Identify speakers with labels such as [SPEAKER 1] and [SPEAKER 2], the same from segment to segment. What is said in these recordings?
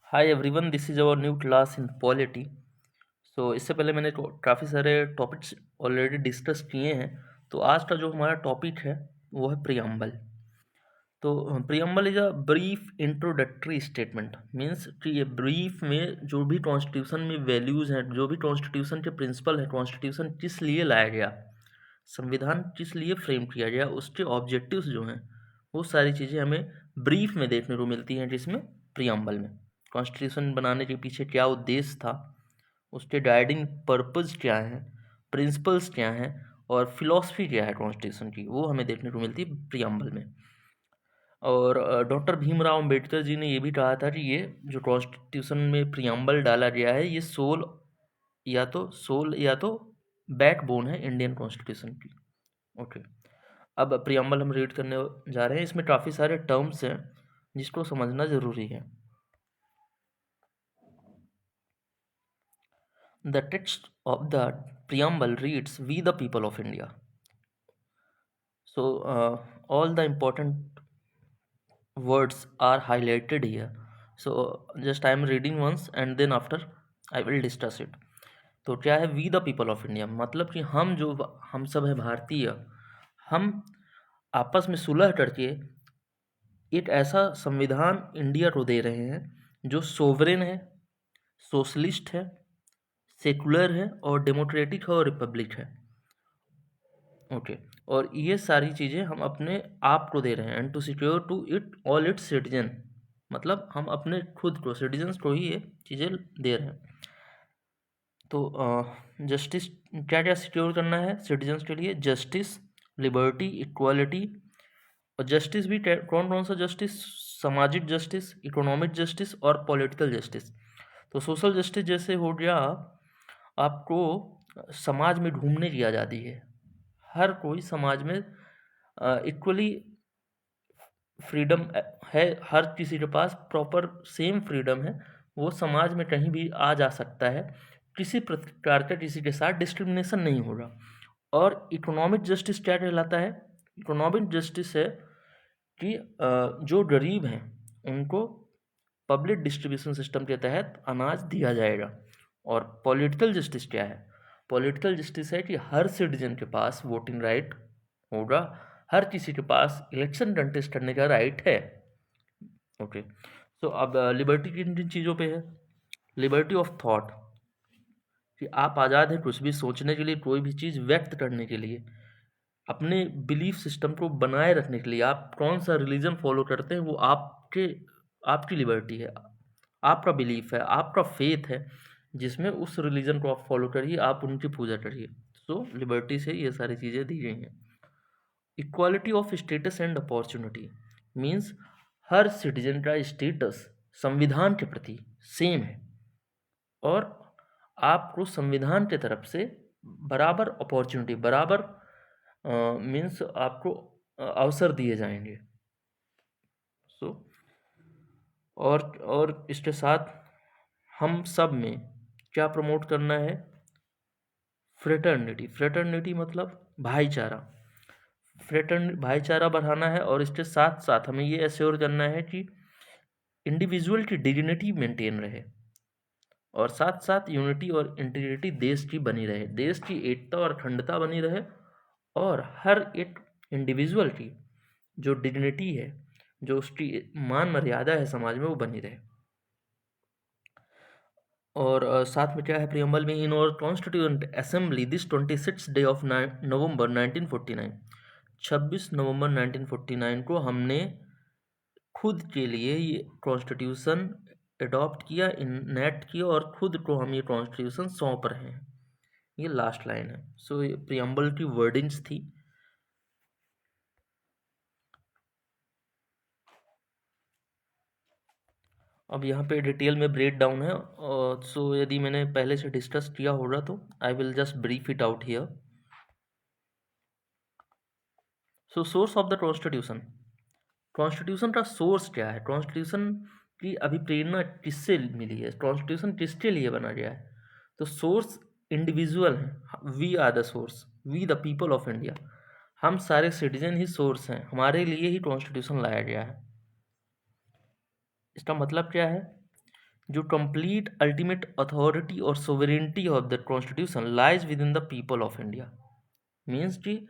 [SPEAKER 1] Hi everyone, this is our new class in polity. So इससे पहले मैंने काफ़ी सारे टॉपिक्स ऑलरेडी डिस्कस किए हैं। तो आज का जो हमारा टॉपिक है वो है प्रियम्बल। तो preamble is a brief introductory statement. Means कि ये ब्रीफ में जो भी कॉन्स्टिट्यूशन में वैल्यूज़ हैं, जो भी कॉन्स्टिट्यूशन के प्रिंसिपल हैं, कॉन्स्टिट्यूशन किस लिए लाया गया, संविधान किस लिए फ्रेम किया गया, उसके ऑब्जेक्टिव्स जो हैं वो सारी चीज़ें हमें ब्रीफ में देखने को मिलती हैं, जिसमें प्रियम्बल में कॉन्स्टिट्यूशन बनाने के पीछे क्या उद्देश्य था, उसके गाइडिंग पर्पस क्या है, प्रिंसिपल्स क्या हैं और फिलॉसफी क्या है कॉन्स्टिट्यूशन की, वो हमें देखने को मिलती है प्रियम्बल में। और डॉक्टर भीमराव अम्बेडकर जी ने ये भी कहा था कि ये जो कॉन्स्टिट्यूशन में प्रियम्बल डाला गया है, ये सोल या तो बैकबोन है इंडियन कॉन्स्टिट्यूशन की। ओके, अब प्रियम्बल हम रीड करने जा रहे हैं। इसमें काफ़ी सारे टर्म्स हैं जिसको समझना ज़रूरी है। The text of the preamble reads we the people of India. So all the important words are highlighted here. So just I am reading once and then after I will discuss it. तो क्या है we the people of India? मतलब कि हम सब है भारतीय, हम आपस में सुलह करके एक ऐसा संविधान इंडिया को दे रहे हैं जो सोवरेन है, सोशलिस्ट है, सेकुलर है और डेमोक्रेटिक है और रिपब्लिक है। ओके, और ये सारी चीज़ें हम अपने आप को दे रहे हैं, and to secure to it all its citizen. मतलब हम अपने खुद को, सिटीजन्स को ही ये चीज़ें दे रहे हैं। तो जस्टिस क्या क्या सिक्योर करना है सिटीजन्स के लिए? Justice, liberty, equality. और जस्टिस भी कौन कौन सा जस्टिस? सामाजिक जस्टिस, इकोनॉमिक जस्टिस और पॉलिटिकल जस्टिस। तो सोशल जस्टिस जैसे हो गया, आपको समाज में घूमने की आज़ादी है। हर कोई समाज में इक्वली फ्रीडम है, हर किसी के पास प्रॉपर सेम फ्रीडम है। वो समाज में कहीं भी आ जा सकता है, किसी प्रकार का किसी के साथ डिस्क्रिमिनेशन नहीं होगा। और इकोनॉमिक जस्टिस क्या कहलाता है? इकोनॉमिक जस्टिस है कि जो गरीब हैं उनको पब्लिक डिस्ट्रीब्यूशन सिस्टम के तहत अनाज दिया जाएगा। और पॉलिटिकल जस्टिस क्या है? पॉलिटिकल जस्टिस है कि हर सिटीजन के पास वोटिंग राइट होगा, हर किसी के पास इलेक्शन कंटेस्ट करने का राइट है। ओके, सो अब लिबर्टी किन किन चीज़ों पे है? लिबर्टी ऑफ थॉट, कि आप आज़ाद हैं कुछ भी सोचने के लिए, कोई भी चीज़ व्यक्त करने के लिए, अपने बिलीफ सिस्टम को बनाए रखने के लिए। आप कौन सा रिलीजन फॉलो करते हैं वो आपकी लिबर्टी है, आपका बिलीफ है, आपका फेथ है, जिसमें उस रिलीजन को आप फॉलो करिए, आप उनकी पूजा करिए। सो लिबर्टी से ये सारी चीज़ें दी गई हैं। Equality of status and opportunity means her citizen का स्टेटस संविधान के प्रति सेम है, और आपको संविधान के तरफ से बराबर अपॉर्चुनिटी, बराबर मीन्स आपको अवसर दिए जाएंगे। सो और इसके साथ हम सब में क्या प्रमोट करना है? फ्रेटर्निटी। फ्रेटर्निटी मतलब भाईचारा। भाईचारा बढ़ाना है, और इसके साथ साथ हमें ये एश्योर करना है कि इंडिविजुअल की डिग्निटी मेंटेन रहे, और साथ साथ यूनिटी और इंटीग्रिटी देश की बनी रहे, देश की एकता और अखंडता बनी रहे, और हर एक इंडिविजुअल की जो डिग्निटी है, जो उसकी मान मर्यादा है समाज में, वो बनी रहे। और साथ में क्या है प्रियम्बल में? इन और constituent assembly this 26 day of November 1949, 26 नवंबर 1949 को हमने खुद के लिए ये कॉन्स्टिट्यूशन अडॉप्ट किया, इनेक्ट किया, और खुद को हम ये कॉन्स्टिट्यूशन सौंप रहे हैं। ये लास्ट लाइन है। सो ये प्रियम्बल की वर्डिंग्स थी। अब यहाँ पे डिटेल में ब्रेक डाउन है, और सो यदि मैंने पहले से डिस्कस किया होगा तो I will just brief it out here. So source of the constitution. Constitution का सोर्स क्या है? कॉन्स्टिट्यूशन की अभी प्रेरणा किससे मिली है? कॉन्स्टिट्यूशन किसके लिए बना गया है? तो सोर्स इंडिविजुअल है। We are the source, we the people of India. हम सारे सिटीजन ही सोर्स हैं, हमारे लिए ही कॉन्स्टिट्यूशन लाया गया है। इसका मतलब क्या है? जो कंप्लीट अल्टीमेट अथॉरिटी और sovereignty of the constitution lies with in the people of India. Means कि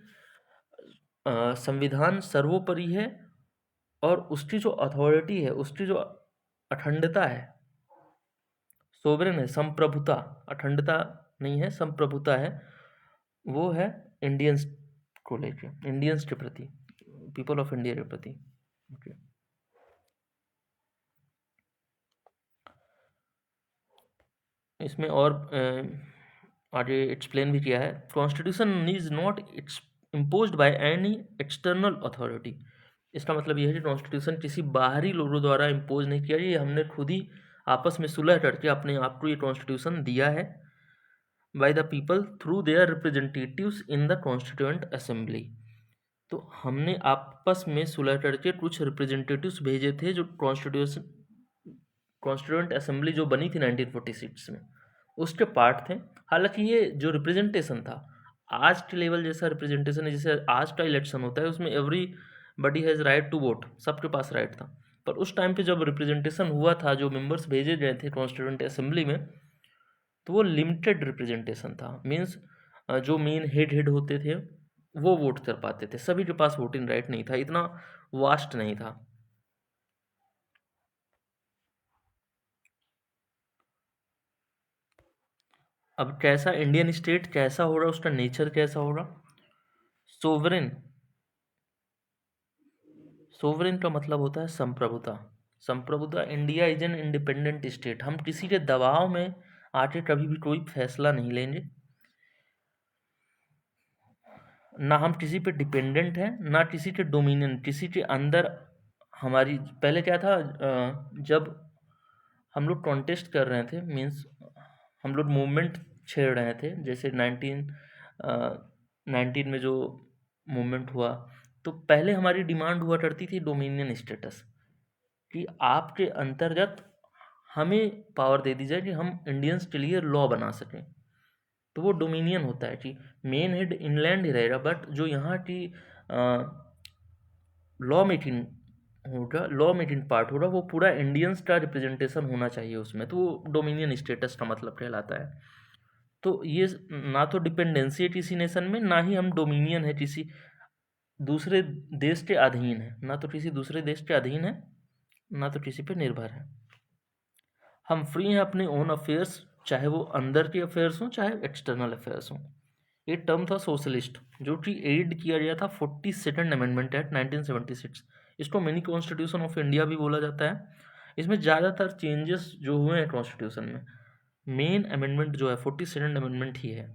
[SPEAKER 1] संविधान सर्वोपरि है और उसकी जो अथॉरिटी है, उसकी जो अखंडता है, सोवरेन है, संप्रभुता, अखंडता नहीं है, संप्रभुता है, वो है इंडियंस को लेके, इंडियंस के प्रति, पीपल ऑफ इंडिया के प्रति। ओके। इसमें और आगे एक्सप्लेन भी किया है, constitution is not imposed by any external authority. इसका मतलब यह है कि कॉन्स्टिट्यूशन किसी बाहरी लोगों द्वारा इम्पोज नहीं किया, ये हमने खुद ही आपस में सुलह करके अपने आप को ये कॉन्स्टिट्यूशन दिया है, by the people through their representatives in the constituent assembly. तो हमने आपस में सुलह करके कुछ रिप्रेजेंटेटिव्स भेजे थे जो कॉन्स्टिट्यूएंट असेंबली जो बनी थी 1946 में, उसके पार्ट थे। हालांकि ये जो रिप्रेजेंटेशन था, आज के लेवल जैसा रिप्रेजेंटेशन है, जैसे आज का इलेक्शन होता है उसमें everybody has right to vote, सबके पास राइट था। पर उस टाइम पे जब रिप्रेजेंटेशन हुआ था, जो मेंबर्स भेजे गए थे कॉन्स्टिट्यूएंट असेंबली में, तो वो लिमिटेड रिप्रेजेंटेशन था। मीन्स जो मेन हेड होते थे वो वोट कर पाते थे, सभी के पास वोटिंग राइट नहीं था, इतना वास्ट नहीं था। अब कैसा इंडियन स्टेट कैसा हो रहा, उसका नेचर कैसा हो रहा? सोवरेन, सोवरेन का मतलब होता है संप्रभुता। संप्रभुता, India is an independent state, हम किसी के दबाव में आके कभी भी कोई फैसला नहीं लेंगे, ना हम किसी पे डिपेंडेंट हैं, ना किसी के डोमिनियन, किसी के अंदर हमारी। पहले क्या था, जब हम लोग कॉन्टेस्ट कर रहे थे, मीन्स हम लोग मूवमेंट छेड़ रहे थे, जैसे 19 में जो मूवमेंट हुआ, तो पहले हमारी डिमांड हुआ करती थी डोमिनियन स्टेटस, कि आपके अंतर्गत हमें पावर दे दी जाए कि हम इंडियंस के लिए लॉ बना सकें। तो वो डोमिनियन होता है कि मेन हेड इंलैंड ही रहेगा, बट जो यहाँ की लॉ मेकिंग होगा, लॉ मेकिंग पार्ट होगा, वो पूरा इंडियंस का रिप्रेजेंटेशन होना चाहिए उसमें, तो वो डोमिनियन स्टेटस का मतलब कहलाता है। तो ये ना तो डिपेंडेंसी है किसी नेशन में, ना ही हम डोमिनियन है, किसी दूसरे देश के अधीन है, ना तो किसी दूसरे देश के अधीन है, ना तो किसी पे निर्भर है। हम फ्री हैं अपने ओन अफेयर्स, चाहे वो अंदर के अफेयर्स हों चाहे एक्सटर्नल अफेयर्स हों। एक टर्म था सोशलिस्ट, जो कि एड किया गया था 42nd अमेंडमेंट एक्ट 1976। इसको मिनी कॉन्स्टिट्यूशन ऑफ इंडिया भी बोला जाता है। इसमें ज़्यादातर चेंजेस जो हुए हैं कॉन्स्टिट्यूशन में, मेन अमेंडमेंट जो है 42nd अमेंडमेंट ही है।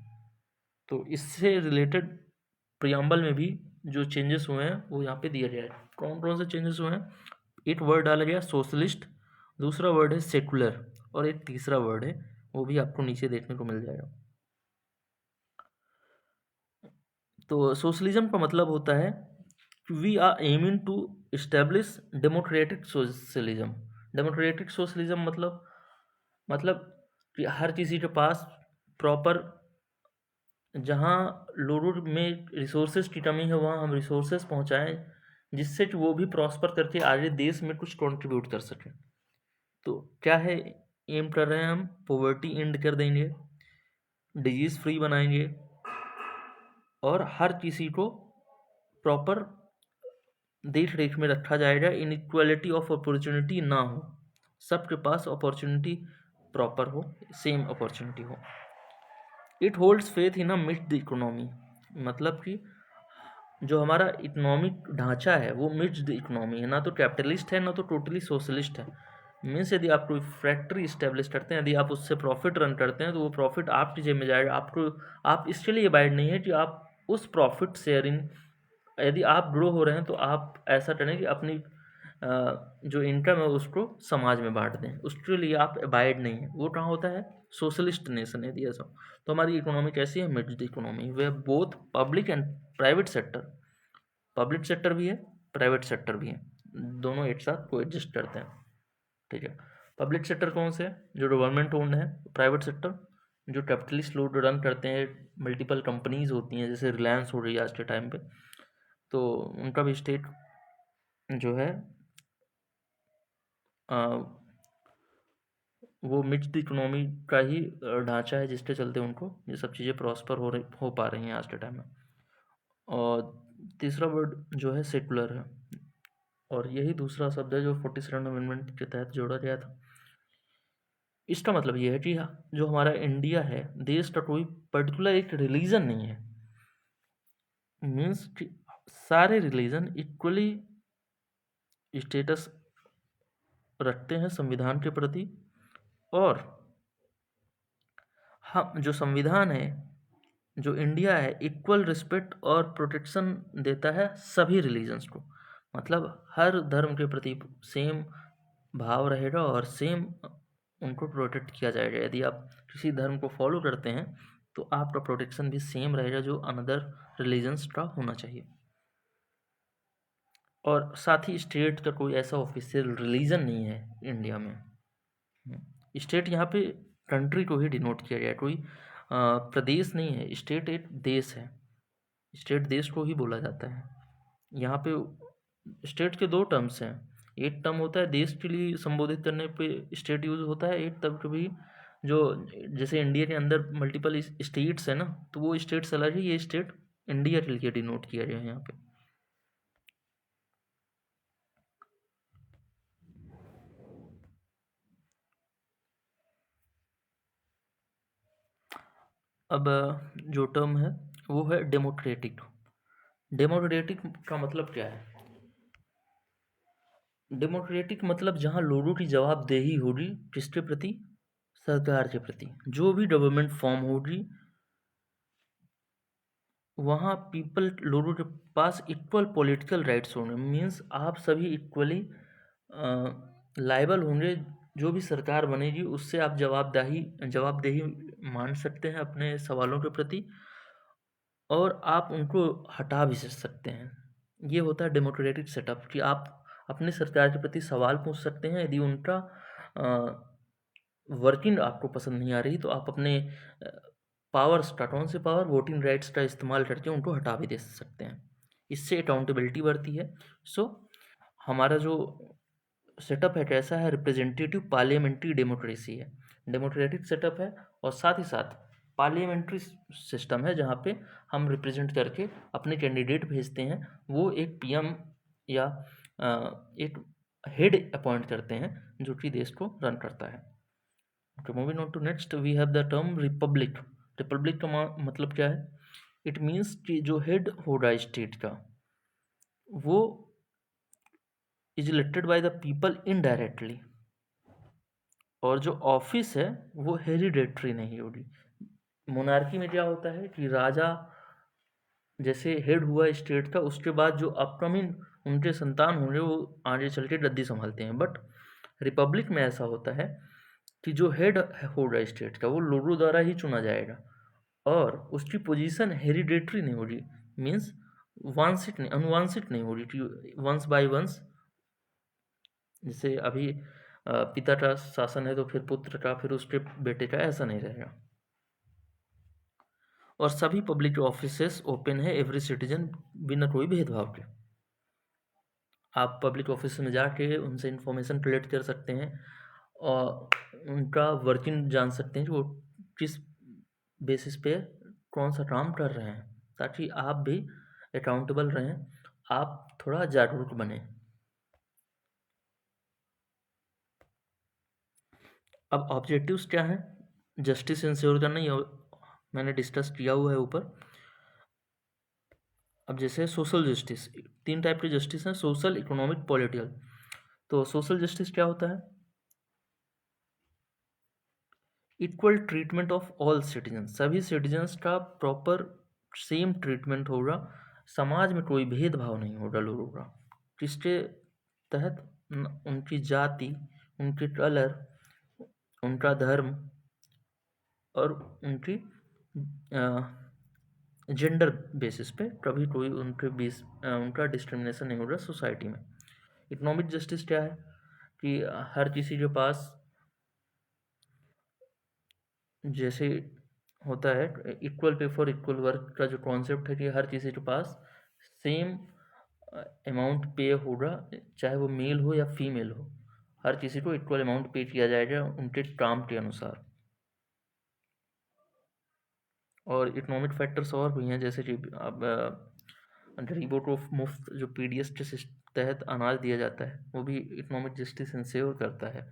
[SPEAKER 1] तो इससे रिलेटेड प्रियम्बल में भी जो चेंजेस हुए हैं वो यहाँ पे दिया गया है। कौन कौन से चेंजेस हुए हैं? एक वर्ड डाला गया सोशलिस्ट, दूसरा वर्ड है सेकुलर, और एक तीसरा वर्ड है, वो भी आपको नीचे देखने को मिल जाएगा। तो सोशलिज्म का मतलब होता है we are aiming to establish democratic socialism. Democratic socialism मतलब कि हर किसी के पास प्रॉपर, जहाँ लोगों में रिसोर्सेज की कमी है वहाँ हम रिसोर्सेज पहुँचाएँ, जिससे कि वो भी प्रॉस्पर करके आगे देश में कुछ कंट्रीब्यूट कर सकें। तो क्या है, एम कर रहे हैं हम, पॉवर्टी एंड कर देंगे, डिजीज़ फ्री बनाएंगे, और हर किसी को प्रॉपर देख रेख में रखा जाएगा, इनइक्वालिटी ऑफ अपॉर्चुनिटी ना हो, सबके पास अपॉर्चुनिटी प्रॉपर हो, सेम अपॉर्चुनिटी हो। It holds faith in a mixed economy, मतलब कि जो हमारा इकोनॉमिक ढांचा है वो मिक्स्ड इकोनॉमी है, ना तो कैपिटलिस्ट है ना तो टोटली सोशलिस्ट है। मीन्स यदि आप कोई फैक्ट्री इस्टेब्लिश करते हैं, यदि आप उससे प्रॉफिट रन करते हैं, तो वो प्रॉफिट आपकी जेब में जाएगा, आपको, आप इसके लिए बाइड नहीं है कि आप उस प्रॉफिट शेयरिंग, यदि आप ग्रो हो रहे हैं तो आप ऐसा करें कि अपनी जो इनकम है उसको समाज में बांट दें, उसके लिए आप अबाइड नहीं है। वो कहाँ होता है? सोशलिस्ट नेशन यदि ऐसा। तो हमारी इकोनॉमी कैसी है? Mixed economy, way both public and private sector, public sector भी है, प्राइवेट सेक्टर भी है, दोनों एक साथ को एडजस्ट करते हैं। ठीक है। पब्लिक सेक्टर कौन से है? जो गवर्नमेंट ओन्ड है। प्राइवेट सेक्टर जो कैपिटलिस्ट लोग रन करते हैं, मल्टीपल कंपनीज होती हैं, जैसे रिलायंस हो रही है आज के टाइम पे, तो उनका भी स्टेट जो है वो मिक्स्ड इकोनॉमी का ही ढांचा है जिसके चलते उनको ये सब चीज़ें प्रॉस्पर हो पा रही हैं आज के टाइम में। और तीसरा वर्ड जो है सेकुलर है, और यही दूसरा शब्द है जो 47 अमेंडमेंट के तहत जोड़ा गया था। इसका मतलब ये है कि जो हमारा इंडिया है, देश का कोई पर्टिकुलर एक रिलीजन नहीं है। मीन्स कि सारे रिलीजन इक्वली स्टेटस रखते हैं संविधान के प्रति, और हम जो संविधान है, जो इंडिया है, इक्वल रिस्पेक्ट और प्रोटेक्शन देता है सभी रिलीजन्स को। मतलब हर धर्म के प्रति सेम भाव रहेगा और सेम उनको प्रोटेक्ट किया जाएगा। यदि आप किसी धर्म को फॉलो करते हैं तो आपका प्रोटेक्शन भी सेम रहेगा जो अनदर रिलीजन्स का होना चाहिए। और साथ ही स्टेट का कोई ऐसा ऑफिशियल रिलीजन नहीं है इंडिया में। स्टेट यहाँ पे कंट्री को ही डिनोट किया गया है, कोई प्रदेश नहीं है। स्टेट एक देश है, स्टेट देश को ही बोला जाता है। यहाँ पे स्टेट के दो टर्म्स हैं। एक टर्म होता है देश के लिए संबोधित करने पे स्टेट यूज होता है, एक टर्म कभी जो जैसे इंडिया के अंदर मल्टीपल स्टेट्स है ना, तो वो स्टेट्स अलग है, ये स्टेट इंडिया के लिए डिनोट किया गया है यहाँ पे। अब जो टर्म है वो है डेमोक्रेटिक। डेमोक्रेटिक का मतलब क्या है? डेमोक्रेटिक मतलब जहाँ लोगों की जवाबदेही होगी किसके प्रति? सरकार के प्रति। जो भी गवर्नमेंट फॉर्म होगी वहाँ पीपल लोगों के पास इक्वल पॉलिटिकल राइट्स होंगे। मीन्स आप सभी इक्वली लायबल होंगे। जो भी सरकार बनेगी उससे आप जवाबदेही मान सकते हैं अपने सवालों के प्रति, और आप उनको हटा भी सकते हैं। ये होता है डेमोक्रेटिक सेटअप कि आप अपनी सरकार के प्रति सवाल पूछ सकते हैं। यदि उनका वर्किंग आपको पसंद नहीं आ रही तो आप अपने पावर्स का, कौन से पावर, वोटिंग राइट्स का इस्तेमाल करके उनको हटा भी दे सकते हैं। इससे अकाउंटेबिलिटी बढ़ती है। सो हमारा जो सेटअप है कैसा है? रिप्रेजेंटेटिव पार्लियामेंट्री डेमोक्रेसी है, डेमोक्रेटिक सेटअप है, और साथ ही साथ पार्लियामेंट्री सिस्टम है जहाँ पे हम रिप्रेजेंट करके अपने कैंडिडेट भेजते हैं। वो एक पीएम या एक हेड अपॉइंट करते हैं जो कि देश को रन करता है। Okay, moving on to next, we have the term Republic. Republic का मतलब क्या है? इट मीन्स कि जो हेड होगा स्टेट का वो is elected by the people indirectly, और जो ऑफिस है वो हेरिडेटरी नहीं होगी। मोनार्की में क्या होता है कि राजा जैसे हेड हुआ स्टेट का, उसके बाद जो अपकमिंग उनके संतान होंगे वो आगे चल के गद्दी संभालते हैं। बट रिपब्लिक में ऐसा होता है कि जो हेड होगा स्टेट का वो लोगों द्वारा ही चुना जाएगा, और उसकी पोजीशन हेरिडेटरी नहीं होगी। मीन्स वांछित नहीं, अनुवांशित नहीं होगी कि वंश बाय वंश, जैसे अभी पिता का शासन है तो फिर पुत्र का, फिर उसके बेटे का, ऐसा नहीं रहेगा। और सभी पब्लिक ऑफिसेस ओपन है एवरी सिटीजन, बिना कोई भेदभाव के। आप पब्लिक ऑफिस में जाके उनसे इंफॉर्मेशन कलेक्ट कर सकते हैं और उनका वर्किंग जान सकते हैं कि वो किस बेसिस पे कौन सा काम कर रहे हैं, ताकि आप भी अकाउंटेबल रहें, आप थोड़ा जागरूक बने। अब ऑब्जेक्टिव्स क्या हैं? जस्टिस इंश्योर करना, ये मैंने डिस्कस किया हुआ है ऊपर। अब जैसे सोशल जस्टिस, तीन टाइप की जस्टिस हैं, सोशल, इकोनॉमिक, पॉलिटिकल। तो सोशल जस्टिस क्या होता है? Equal treatment of all citizen, सभी सिटीजन्स का प्रॉपर सेम ट्रीटमेंट होगा, समाज में कोई भेदभाव नहीं होगा लोगों का। किसके तहत? उनकी जाति, उनके कलर, उनका धर्म, और उनकी जेंडर बेसिस पे कभी कोई उनके बेस उनका डिस्क्रिमिनेशन नहीं होगा सोसाइटी में। इकोनॉमिक जस्टिस क्या है? कि हर किसी के पास, जैसे होता है equal pay for equal work का जो कॉन्सेप्ट है, कि हर किसी के पास सेम अमाउंट पे होगा, चाहे वो मेल हो या फीमेल हो। हर किसी को इक्वल अमाउंट पे किया जाएगा उनके काम के अनुसार। और इकोनॉमिक फैक्टर्स और भी हैं, जैसे कि अब गरीबों को मुफ्त जो पीडीएस के तहत अनाज दिया जाता है, वो भी इकोनॉमिक जस्टिस इंश्योर करता है।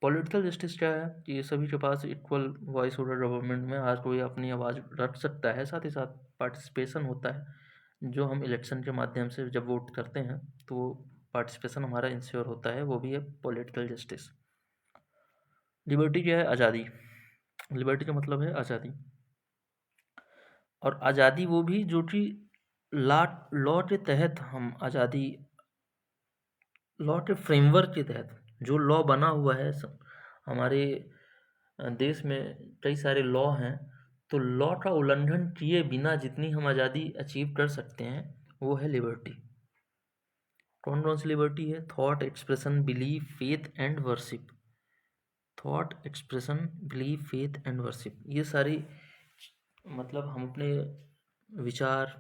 [SPEAKER 1] पॉलिटिकल जस्टिस क्या है कि सभी के पास इक्वल वॉइस होगा गवर्नमेंट में, हर कोई अपनी आवाज़ रख सकता है, साथ ही साथ पार्टिसिपेशन होता है। जो हम इलेक्शन के माध्यम से जब वोट करते हैं तो पार्टिसिपेशन हमारा इंश्योर होता है, वो भी है पॉलिटिकल जस्टिस। लिबर्टी क्या है? आज़ादी। लिबर्टी का मतलब है आज़ादी। और आज़ादी वो भी जो कि लॉ लॉ के तहत हम आज़ादी, लॉ के फ्रेमवर्क के तहत जो लॉ बना हुआ है हमारे देश में कई सारे लॉ हैं, तो लॉ का उल्लंघन किए बिना जितनी हम आज़ादी अचीव कर सकते हैं वो है लिबर्टी। कौन कौन सी लिबर्टी है? Thought expression, belief, faith and worship. Thought expression, belief, faith and worship, ये सारी मतलब हम अपने विचार,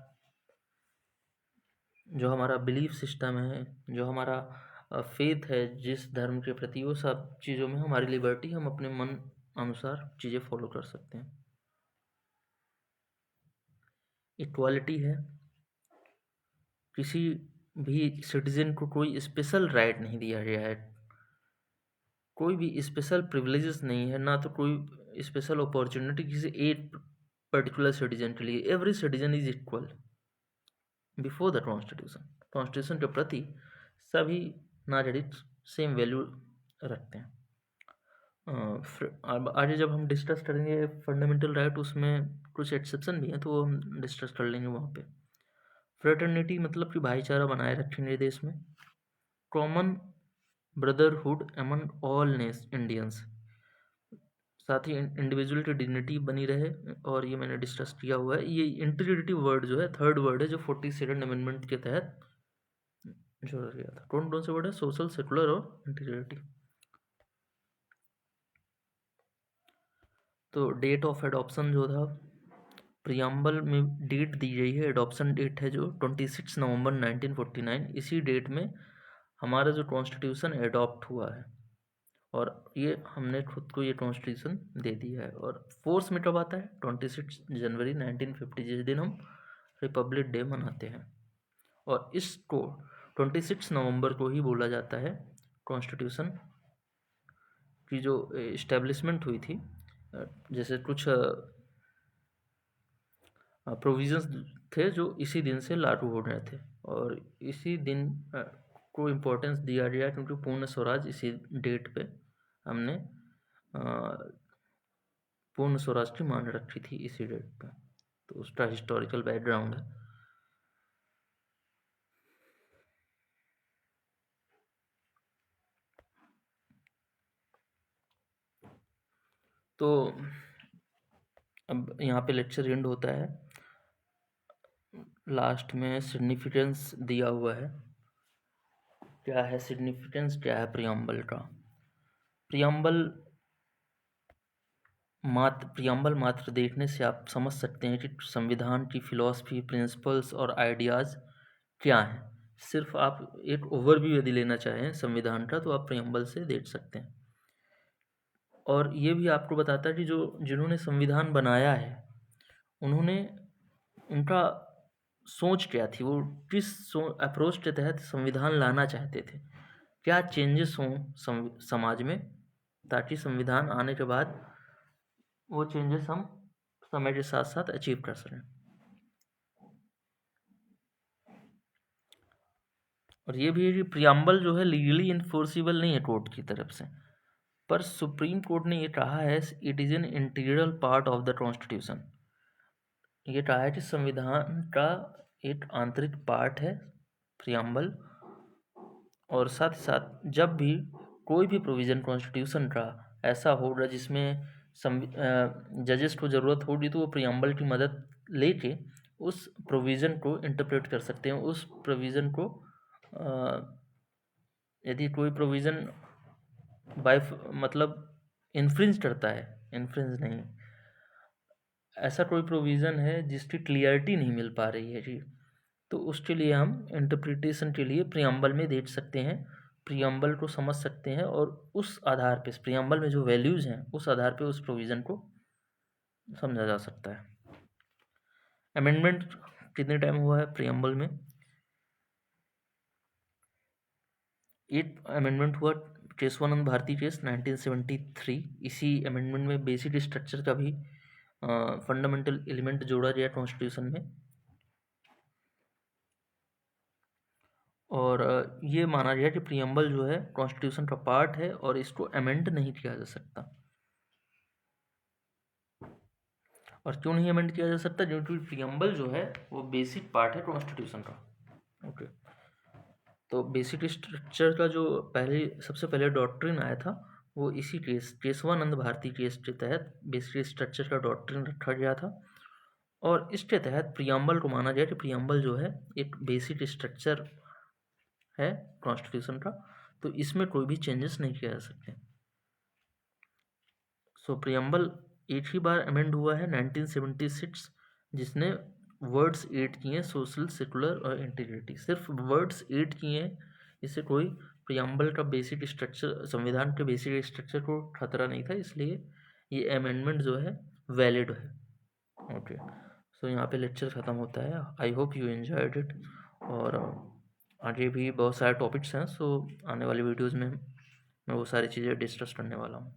[SPEAKER 1] जो हमारा बिलीफ सिस्टम है, जो हमारा फेथ है जिस धर्म के प्रति, वो सब चीज़ों में हमारी लिबर्टी, हम अपने मन अनुसार चीज़ें फॉलो कर सकते हैं। इक्वालिटी है, किसी भी सिटीजन को कोई स्पेशल राइट नहीं दिया गया है, कोई भी स्पेशल प्रिविलेजेस नहीं है, ना तो कोई स्पेशल अपॉर्चुनिटी किसी एक पर्टिकुलर सिटीजन के लिए। Every citizen is equal before the constitution. Constitution के प्रति सभी नागरिक सेम वैल्यू रखते हैं। अब आगे जब हम डिस्कस करेंगे फंडामेंटल राइट, उसमें कुछ एक्सेप्शन भी हैं, तो वो हम डिस्कस कर लेंगे वहाँ पे। फ्रेटर्निटी मतलब कि भाईचारा बनाए रखेंगे देश में। Common brotherhood among all Indians, साथ ही इंडिविजुअल की डिग्निटी बनी रहे, और ये मैंने डिस्कस किया हुआ है। ये इंटीग्रिटी वर्ड जो है, थर्ड वर्ड है जो 42 अमेंडमेंट के तहत जोड़ा गया था। कौन कौन से वर्ड है? सोशल, सेकुलर और इंटीग्रिटी। तो डेट ऑफ एडॉप्शन जो था, प्रियम्बल में डेट दी गई है, एडॉप्शन डेट है जो 26 नवंबर 1949। इसी डेट में हमारा जो कॉन्स्टिट्यूशन एडॉप्ट हुआ है, और ये हमने खुद को ये कॉन्स्टिट्यूशन दे दिया है। और फोर्स में कब आता है? 26 जनवरी 1950, जिस दिन हम रिपब्लिक डे मनाते हैं। और इसको 26 नवंबर को ही बोला जाता है कॉन्स्टिट्यूशन की जो इस्टेब्लिशमेंट हुई थी। जैसे कुछ प्रोविजंस थे जो इसी दिन से लागू हो रहे थे, और इसी दिन को इम्पोर्टेंस दिया गया क्योंकि पूर्ण स्वराज इसी डेट पे हमने पूर्ण स्वराज की मांग रखी थी इसी डेट पे। तो उसका हिस्टोरिकल बैकग्राउंड है। तो अब यहाँ पे लेक्चर एंड होता है। लास्ट में सिग्निफिकेंस दिया हुआ है। क्या है सिग्निफिकेंस, क्या है प्रियम्बल का? प्रियम्बल मात्र देखने से आप समझ सकते हैं कि संविधान की फिलॉसफी, प्रिंसिपल्स और आइडियाज़ क्या हैं। सिर्फ आप एक ओवरव्यू यदि लेना चाहें संविधान का, तो आप प्रियम्बल से देख सकते हैं। और ये भी आपको बताता है कि जो जिन्होंने संविधान बनाया है, उन्होंने, उनका सोच क्या थी, वो किस अप्रोच के तहत संविधान लाना चाहते थे, क्या चेंजेस हों समाज में, ताकि संविधान आने के बाद वो चेंजेस हम समय के साथ साथ अचीव कर सकें। और ये भी है कि प्रियम्बल जो है लीगली इन्फोर्सिबल नहीं है कोर्ट की तरफ से, पर सुप्रीम कोर्ट ने ये कहा है it is an integral part of the constitution. ये कहा है कि संविधान का एक आंतरिक पार्ट है प्रियम्बल। और साथ ही साथ जब भी कोई भी प्रोविज़न कॉन्स्टिट्यूशन का ऐसा होगा जिसमें जजेस को ज़रूरत होगी, तो वो प्रियम्बल की मदद लेके उस प्रोविज़न को इंटरप्रेट कर सकते हैं। उस प्रोविज़न को यदि कोई प्रोविज़न बाय मतलब इन्फ्रिंज करता है, इन्फ्रिंज नहीं, ऐसा कोई प्रोविज़न है जिसकी क्लियरिटी नहीं मिल पा रही है जी, तो उसके लिए हम इंटरप्रिटेशन के लिए प्रियम्बल में देख सकते हैं। प्रियम्बल को समझ सकते हैं और उस आधार पे, प्रियम्बल में जो वैल्यूज़ हैं उस आधार पे उस प्रोविज़न को समझा जा सकता है। अमेंडमेंट कितने टाइम हुआ है प्रियम्बल में? 8 अमेंडमेंट हुआ केशवानंद भारती केस 1973। इसी अमेंडमेंट में बेसिक स्ट्रक्चर का भी फंडामेंटल एलिमेंट जोड़ा गया कॉन्स्टिट्यूशन में, और ये माना गया कि प्रियम्बल जो है कॉन्स्टिट्यूशन का पार्ट है और इसको अमेंड नहीं किया जा सकता। और क्यों नहीं अमेंड किया जा सकता? क्योंकि प्रियम्बल जो है वो बेसिक पार्ट है कॉन्स्टिट्यूशन का। ओके, तो बेसिक स्ट्रक्चर का जो सबसे पहले डॉक्ट्रिन आया था वो इसी केशवानंद भारती केस के तहत बेसिक स्ट्रक्चर का डॉक्ट्रिन रखा गया था, और इसके तहत प्रियम्बल को माना गया कि प्रियम्बल जो है एक बेसिक स्ट्रक्चर है कॉन्स्टिट्यूशन का, तो इसमें कोई भी चेंजेस नहीं किया जा सकते। सो प्रियम्बल एक ही बार अमेंड हुआ है 1976, जिसने वर्ड्स ऐड किए हैं, सोशल, सेकुलर और इंटीग्रिटी। सिर्फ वर्ड्स ऐड किए हैं, इससे कोई प्रियम्बल का बेसिक स्ट्रक्चर, संविधान के बेसिक स्ट्रक्चर को खतरा नहीं था, इसलिए ये अमेंडमेंट जो है वैलिड है। ओके, सो यहाँ पे लेक्चर ख़त्म होता है। I hope you enjoyed it, और आगे भी बहुत सारे टॉपिक्स हैं, सो आने वाली वीडियोज़ में मैं वो सारी चीज़ें डिस्कस करने वाला हूँ।